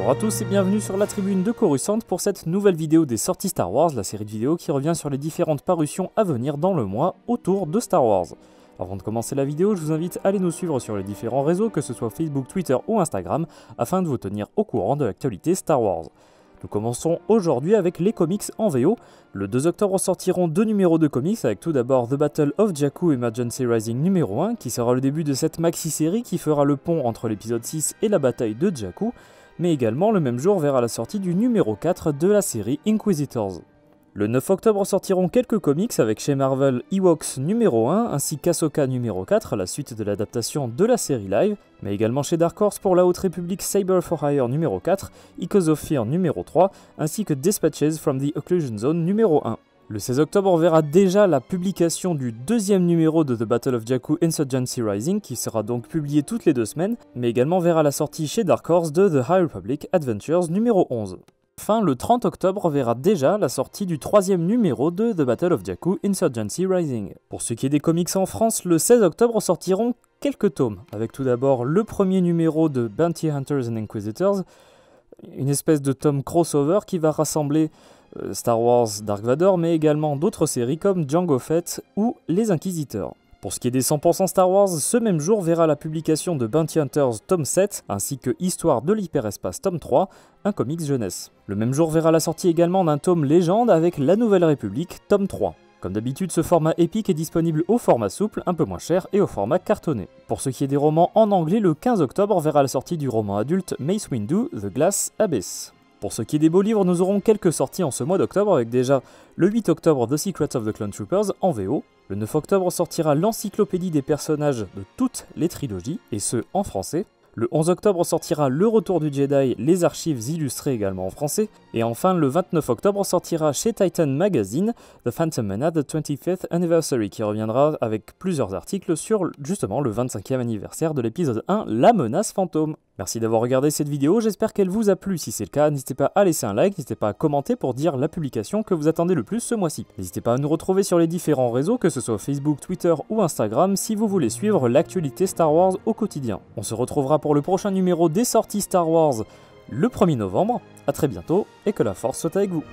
Bonjour à tous et bienvenue sur la tribune de Coruscant pour cette nouvelle vidéo des sorties Star Wars, la série de vidéos qui revient sur les différentes parutions à venir dans le mois autour de Star Wars. Avant de commencer la vidéo, je vous invite à aller nous suivre sur les différents réseaux, que ce soit Facebook, Twitter ou Instagram, afin de vous tenir au courant de l'actualité Star Wars. Nous commençons aujourd'hui avec les comics en VO. Le 2 octobre sortiront deux numéros de comics, avec tout d'abord The Battle of Jakku Emergency Rising numéro 1, qui sera le début de cette maxi-série qui fera le pont entre l'épisode 6 et la bataille de Jakku, mais également le même jour verra la sortie du numéro 4 de la série Inquisitors. Le 9 octobre sortiront quelques comics avec chez Marvel Ewoks numéro 1 ainsi qu'Ahsoka numéro 4, la suite de l'adaptation de la série live, mais également chez Dark Horse pour la Haute République Saber for Hire numéro 4, Echoes of Fear numéro 3, ainsi que Dispatches from the Occlusion Zone numéro 1. Le 16 octobre verra déjà la publication du deuxième numéro de The Battle of Jakku Insurgency Rising, qui sera donc publié toutes les 2 semaines, mais également verra la sortie chez Dark Horse de The High Republic Adventures numéro 11. Enfin, le 30 octobre verra déjà la sortie du troisième numéro de The Battle of Jakku Insurgency Rising. Pour ce qui est des comics en France, le 16 octobre sortiront quelques tomes, avec tout d'abord le premier numéro de Bounty Hunters and Inquisitors, une espèce de tome crossover qui va rassembler Star Wars Dark Vador, mais également d'autres séries comme Jango Fett ou Les Inquisiteurs. Pour ce qui est des 100% Star Wars, ce même jour verra la publication de Bounty Hunters tome 7, ainsi que Histoire de l'hyperespace tome 3, un comics jeunesse. Le même jour verra la sortie également d'un tome légende avec La Nouvelle République tome 3. Comme d'habitude, ce format épique est disponible au format souple, un peu moins cher, et au format cartonné. Pour ce qui est des romans en anglais, le 15 octobre verra la sortie du roman adulte Mace Windu, The Glass Abyss. Pour ce qui est des beaux livres, nous aurons quelques sorties en ce mois d'octobre, avec déjà le 8 octobre The Secrets of the Clone Troopers en VO, le 9 octobre sortira l'encyclopédie des personnages de toutes les trilogies, et ce en français. Le 11 octobre sortira Le Retour du Jedi, les archives illustrées également en français. Et enfin, le 29 octobre sortira chez Titan Magazine The Phantom Menace The 25th Anniversary, qui reviendra avec plusieurs articles sur justement le 25e anniversaire de l'épisode 1, La Menace Fantôme. Merci d'avoir regardé cette vidéo, j'espère qu'elle vous a plu. Si c'est le cas, n'hésitez pas à laisser un like, n'hésitez pas à commenter pour dire la publication que vous attendez le plus ce mois-ci. N'hésitez pas à nous retrouver sur les différents réseaux, que ce soit Facebook, Twitter ou Instagram, si vous voulez suivre l'actualité Star Wars au quotidien. On se retrouvera pour le prochain numéro des sorties Star Wars le 1er novembre. A très bientôt et que la force soit avec vous.